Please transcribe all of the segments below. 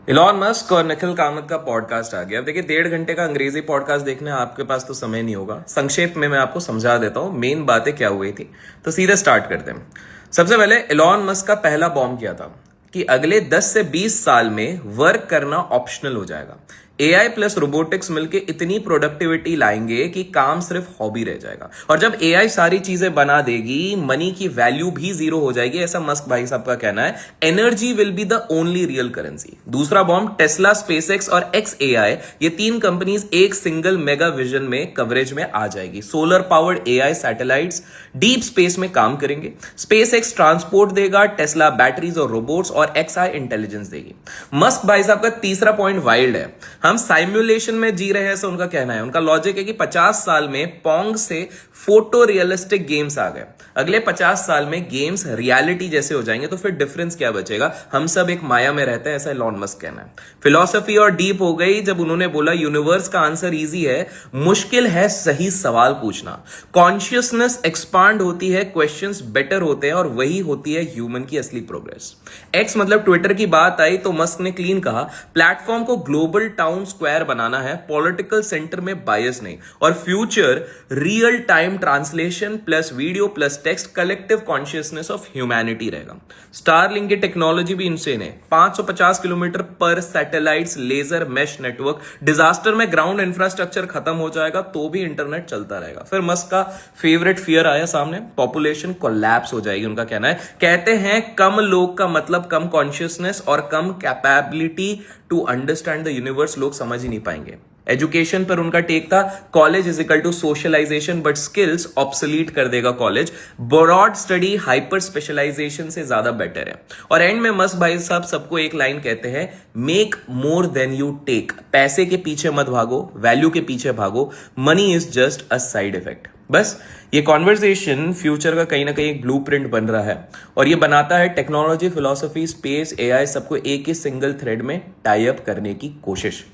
Elon Musk और निखिल कामत का podcast आ गया। अब देखिए 1.5 घंटे का अंग्रेजी पॉडकास्ट देखने आपके पास तो समय नहीं होगा। संक्षेप में मैं आपको समझा देता हूँ मेन बातें क्या हुई थी। तो सीधे स्टार्ट करते हैं। सबसे पहले इलॉन मस्क का पहला बॉम्ब किया था कि अगले 10 से 20 साल में वर्क करना ऑप्शनल हो जाएगा। एआई प्लस रोबोटिक्स मिलके इतनी प्रोडक्टिविटी लाएंगे कि काम सिर्फ हॉबी रह जाएगा। और जब एआई सारी चीजें बना देगी, मनी की वैल्यू भी जीरो हो जाएगी, ऐसा मस्क भाई साहब का कहना है। Energy will be the only real currency. दूसरा बॉम्ब, टेस्ला, स्पेसएक्स और XAI, ये 3 कंपनीज एक सिंगल मेगा विजन में कवरेज में आ जाएगी। Solar powered AI satellites deep space में काम करेंगे। स्पेसएक्स ट्रांसपोर्ट देगा, टेस्ला बैटरीज और रोबोट्स, और XI इंटेलिजेंस देगी। मस्क भाई साहब का तीसरा पॉइंट वाइल्ड है। हम साइमुलेशन में जी रहे हैं, ऐसा उनका कहना है। उनका लॉजिक है कि 50 साल में पोंग से फोटो रियलिस्टिक गेम्स आ गए। अगले 50 साल में गेम्स रियलिटी जैसे हो जाएंगे, तो फिर डिफरेंस क्या बचेगा? हम सब एक माया में रहते हैं, ऐसा इलॉन मस्क कहना है। फिलॉसफी और डीप हो गई जब उन्होंने बोला यूनिवर्स का आंसर इजी है, मुश्किल है सही सवाल पूछना। कॉन्शियसनेस एक्सपांड होती है, क्वेश्चंस बेटर होते हैं, और वही होती है ह्यूमन की असली प्रोग्रेस। एक्स मतलब ट्विटर की बात आई तो मस्क ने क्लीन कहा, प्लेटफॉर्म को ग्लोबल टाउन स्क्वायर बनाना है, पॉलिटिकल सेंटर में बायस नहीं, और future real time translation plus video plus text, collective consciousness of humanity रहेगा। स्टारलिंक की टेक्नोलॉजी भी इंसेन है। 550 किलोमीटर पर satellites, laser mesh network, disaster में ग्राउंड इंफ्रास्ट्रक्चर खत्म हो जाएगा तो भी इंटरनेट चलता रहेगा। फिर मस्क का फेवरेट फियर आया सामने, पॉपुलेशन कोलैप्स हो जाएगी। उनका कहना है, कहते हैं कम लोग का मतलब कम कॉन्शियसनेस और कम capability to understand the universe. लोग समझ ही नहीं पाएंगे। एजुकेशन पर उनका टेक था, college is equal to socialisation but skills obsolete कर देगा college. Broad study hyper specialisation से ज्यादा बेटर है। और एंड में मस्क भाई साहब सबको एक लाइन कहते हैं, make more than you take. पैसे के पीछे मत भागो, वैल्यू के पीछे भागो। Money is just a side effect. बस ये कॉन्वर्सेशन फ्यूचर का कहीं ना कहीं एक ब्लूप्रिंट बन रहा है, और ये बनाता है टेक्नोलॉजी, फिलॉसफी, स्पेस, एआई सबको एक ही सिंगल थ्रेड में टाई अप करने की कोशिश।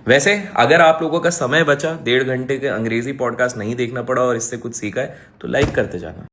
वैसे अगर आप लोगों का समय बचा, 1.5 घंटे के अंग्रेजी पॉडकास्ट नहीं देखना पड़ा और इससे कुछ सीखा है, तो लाइक करते जाना।